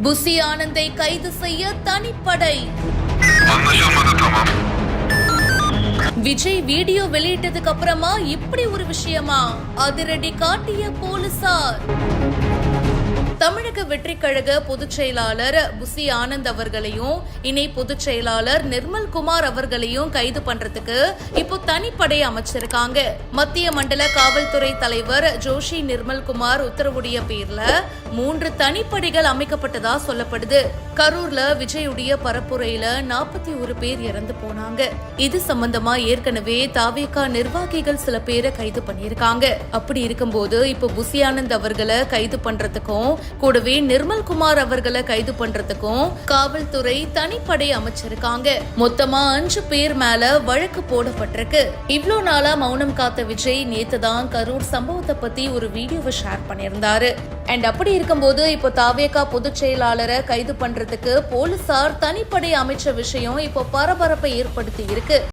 புசி ஆனந்தை கைது செய்ய தனிப்படை. விஜய் வீடியோ வெளியிட்டதுக்கு அப்புறமா இப்படி ஒரு விஷயமா? அதிரடி காட்டிய போலீசார். தமிழக வெற்றி கழக பொதுச் செயலாளர் புசி ஆனந்த் அவர்களையும் இணை பொதுச் செயலாளர் நிர்மல்குமார் அவர்களையும் கைது பண்றதுக்கு இப்போ தனிப்படை அமைச்சிருக்காங்க. மத்திய மண்டல காவல்துறை தலைவர் ஜோஷி நிர்மல்குமார் உத்தரவுடைய பேர்ல 3 தனிப்படைகள் அமைக்கப்பட்டதா சொல்லப்படுது. கரூர்ல விஜயுடைய பரப்புரையில 41 பேர் இறந்து போனாங்க. இது சம்பந்தமா ஏற்கனவே தாவேகா நிர்வாகிகள் சில பேரை கைது பண்ணிருக்காங்க. அப்படி இருக்கும்போது இப்போ புசி ஆனந்த் அவர்களை கைது பண்றதுக்கும் கூடவே நிர்மல்குமார் அவர்களை கைது பண்றதுக்கும் காவல்துறை தனிப்படை அமைச்சிருக்காங்க. மொத்தமா 5 பேர் மேல வழக்கு போடப்பட்டிருக்கு. இவ்ளோ நாளா மௌனம் காத்த விஜய் நேத்துதான் கரூர் சம்பவத்தை பத்தி ஒரு வீடியோவை ஷேர் பண்ணியிருந்தாரு. அண்ட் அப்படி இருக்கும்போது இப்போ தாவேகா பொதுச் செயலாளரை கைது பண்றதுக்கு போலீசார் தனிப்படை அமைச்ச விஷயம் இப்போ பரபரப்பை ஏற்படுத்தி இருக்கு.